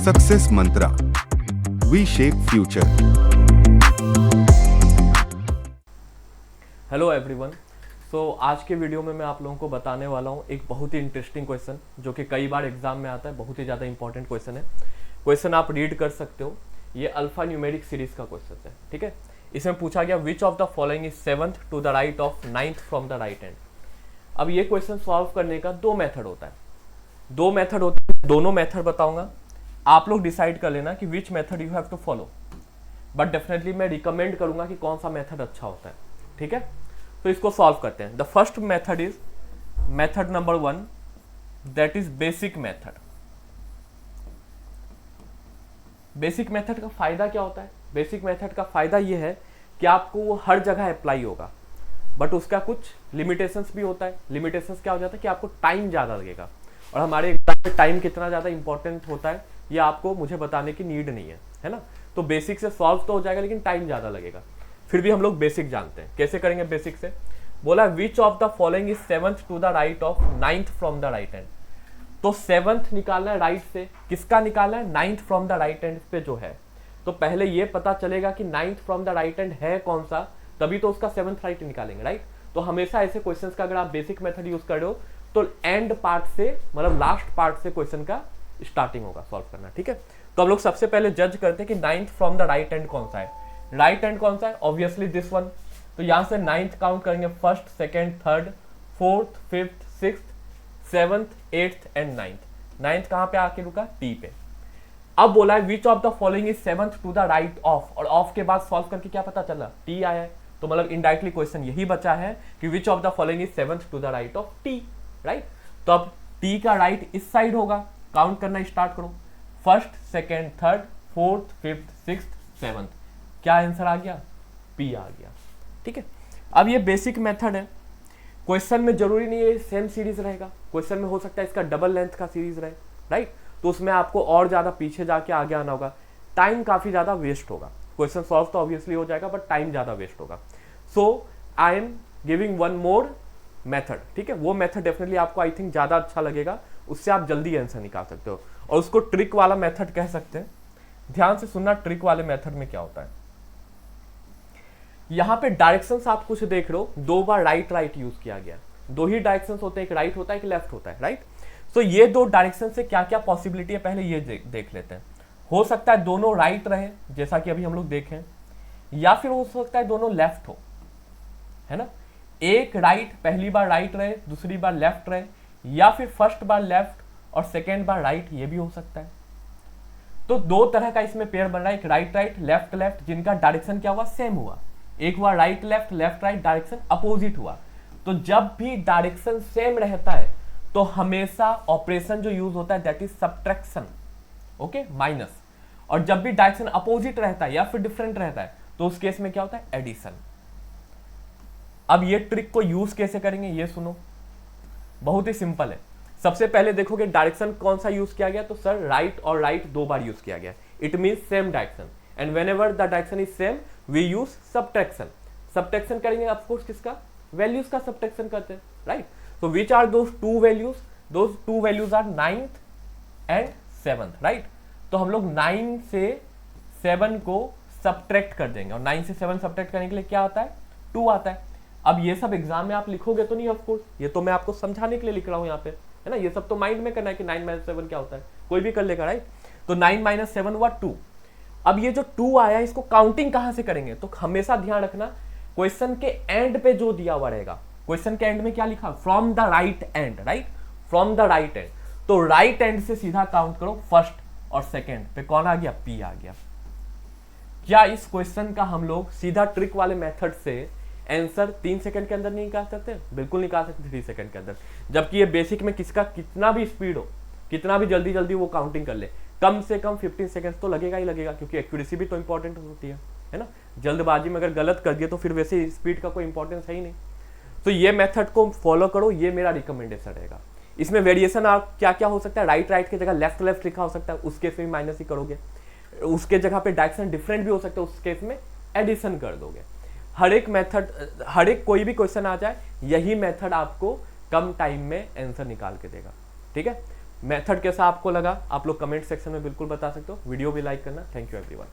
Success mantra, we shape future. Hello everyone. So आज के video में मैं आप लोगों को बताने वाला हूँ एक बहुत ही इंटरेस्टिंग क्वेश्चन जो कि कई बार एग्जाम में आता है। बहुत ही ज़्यादा इंपॉर्टेंट क्वेश्चन है। क्वेश्चन आप रीड कर सकते हो। ये अल्फा न्यूमेरिक सीरीज का क्वेश्चन है, ठीक है। इसमें पूछा गया which of the following is 7th to the right of 9th from the right hand. अब ये क्वेश्चन सॉल्व करने का दो मेथड होता है। दोनों मेथड बताऊंगा। आप लोग डिसाइड कर लेना कि which method you have to follow, but definitely मैं रिकमेंड करूंगा कि कौन सा मेथड अच्छा होता है, ठीक है। तो इसको सॉल्व करते हैं। The first method is method number 1, that is basic method. Basic method का फायदा क्या होता है? बेसिक मेथड का फायदा ये है कि आपको वो हर जगह अप्लाई होगा, बट उसका कुछ लिमिटेशंस भी होता है। लिमिटेशंस क्या हो जाता है कि आपको टाइम ज़्यादा लगेगा, और हमारे एग्जाम में टाइम कितना ज़्यादा इंपॉर्टेंट होता है ये आपको मुझे बताने की नीड नहीं है ना। तो बेसिक से सॉल्व तो हो जाएगा, लेकिन टाइम ज़्यादा लगेगा। फिर भी हम लोग बेसिक जानते हैं। कैसे करेंगे बेसिक से? बोला which of the following is 7th to the right of 9th from the right hand. तो 7th निकालना है राइट से, किसका निकालना है? 9th from the right hand पे जो है। तो पहले ये पता चलेगा कि 9th from the right hand है कौन सा, तभी तो उसका 7th राइट निकालेंगे, राइट। तो हमेशा ऐसे क्वेश्चंस का अगर आप बेसिक मेथड यूज कर रहे हो तो एंड पार्ट से, मतलब लास्ट पार्ट से क्वेश्चन का स्टार्टिंग होगा सॉल्व करना, ठीक है। तो हम लोग सबसे पहले जज करते हैं कि 9th from the right hand कौन सा है। राइट हैंड कौन सा है? Obviously this one. तो यहां से 9th काउंट करेंगे, 1st, 2nd, 3rd, 4th, 5th, 6th, 7th, 8th and 9th। 9th कहां पे आके रुका? टी पे। अब बोला है which of the following is 7th to the right of, और ऑफ के बाद सॉल्व करके क्या पता चला? टी आया है। तो मतलब इनडायरेक्टली क्वेश्चन यही बचा है कि which of the following is 7th to the right of T, right. तो अब टी का राइट इस साइड होगा। काउंट करना स्टार्ट करो। 1st, 2nd, 3rd, 4th, 5th, 6th, 7th। क्या आंसर आ गया? पी आ गया, ठीक है। अब ये बेसिक मेथड है। क्वेश्चन में जरूरी नहीं है सेम सीरीज रहेगा। क्वेश्चन में हो सकता है इसका डबल लेंथ का सीरीज रहे, राइट। तो उसमें आपको और ज्यादा पीछे जाके आगे आना होगा। टाइम काफी ज्यादा वेस्ट होगा। क्वेश्चन सॉल्व तो ऑब्वियसली हो जाएगा, बट टाइम ज्यादा वेस्ट होगा। So I am giving one more method, ठीक है। वो मेथड डेफिनेटली आपको आई थिंक ज्यादा अच्छा लगेगा। उससे आप जल्दी आंसर निकाल सकते हो, और उसको ट्रिक वाला मेथड कह सकते हैं। ध्यान से सुनना, ट्रिक वाले मेथड में क्या होता है। यहां पे डायरेक्शंस आप कुछ देख रहे हो, 2 बार राइट राइट यूज किया गया। 2 ही डायरेक्शंस होते हैं, एक राइट होता है, एक लेफ्ट होता है, राइट। तो ये 2 डायरेक्शन से क्या क्या पॉसिबिलिटी है पहले ये देख लेते हैं। हो सकता है दोनों राइट रहे, जैसा कि अभी हम लोग देखें, या फिर हो सकता है दोनों लेफ्ट हो, है ना। एक राइट पहली बार राइट रहे, दूसरी बार लेफ्ट रहे, या फिर फर्स्ट बार लेफ्ट और सेकेंड बार राइट, ये भी हो सकता है। तो 2 तरह का इसमें पेयर बन रहा है, एक राइट राइट, लेफ्ट लेफ्ट, जिनका डायरेक्शन क्या हुआ? सेम हुआ। एक बार right left, left right, direction opposite हुआ। तो जब भी डायरेक्शन सेम रहता है तो हमेशा ऑपरेशन जो यूज होता है that is subtraction, okay, minus. और जब भी डायरेक्शन अपोजिट रहता है या फिर डिफरेंट रहता है तो उस केस में क्या होता है? एडिशन। अब ये ट्रिक को यूज कैसे करेंगे ये सुनो, बहुत ही सिंपल है। सबसे पहले देखोगे डायरेक्शन कौन सा यूज किया गया, तो सर राइट और राइट 2 बार यूज किया गया। It means same direction, and whenever the direction is same we use subtraction. Subtraction करेंगे ऑफकोर्स किसका? वैल्यूज का सब्ट्रैक्शन करते हैं, right. So which are those 2 values? Those 2 values are 9th and 7th, right? तो हम लोग 9 से 7 को सब्ट्रैक्ट कर देंगे, और 9 से 7 सब्ट्रैक्ट करने के लिए क्या आता है? 2 आता है। अब ये सब एग्जाम में आप लिखोगे तो नहीं, ऑफ कोर्स, ये तो मैं आपको समझाने के लिए लिख रहा हूँ यहाँ पे, है ना। ये सब तो माइंड में करना है कि 9 - 7 क्या होता है, कोई भी कर लेगा, राइट। तो 9 - 7 हुआ 2। अब ये जो 2 आया इसको काउंटिंग कहाँ से करेंगे? तो हमेशा ध्यान रखना क्वेश्चन के एंड पे जो दिया हुआ रहेगा। क्वेश्चन के एंड में क्या लिखा? From the right and, right, from the right and. तो राइट एंड से सीधा काउंट करो, फर्स्ट और सेकंड पे कौन आ गया? पी आ गया। क्या इस क्वेश्चन का हम लोग सीधा ट्रिक वाले मेथड से आंसर 3 सेकंड के अंदर नहीं निकाल सकते? बिल्कुल निकाल सकते 3 सेकंड के अंदर। जबकि ये बेसिक में किसका कितना भी स्पीड हो, कितना भी जल्दी जल्दी वो काउंटिंग कर ले, कम से कम 15 सेकंड तो लगेगा ही लगेगा, क्योंकि एक्यूरेसी भी तो इंपॉर्टेंट होती है ना। जल्दबाजी में अगर गलत कर दिए तो फिर वैसे स्पीड का कोई इंपॉर्टेंस है ही नहीं। तो ये मेथड को फॉलो करो, ये मेरा रिकमेंडेशन रहेगा। इसमें वेरिएशन आप क्या क्या हो सकता है? राइट राइट की जगह लेफ्ट लेफ्ट लिखा हो सकता है, उस केस में माइनस ही करोगे। उसके जगह पे डायरेक्शन डिफरेंट भी हो सकता है, उस केस में एडिशन कर दोगे। हर एक मेथड, हर एक कोई भी क्वेश्चन आ जाए, यही मेथड आपको कम टाइम में आंसर निकाल के देगा, ठीक है। मेथड कैसा आपको लगा आप लोग कमेंट सेक्शन में बिल्कुल बता सकते हो। वीडियो भी लाइक करना। Thank you everyone.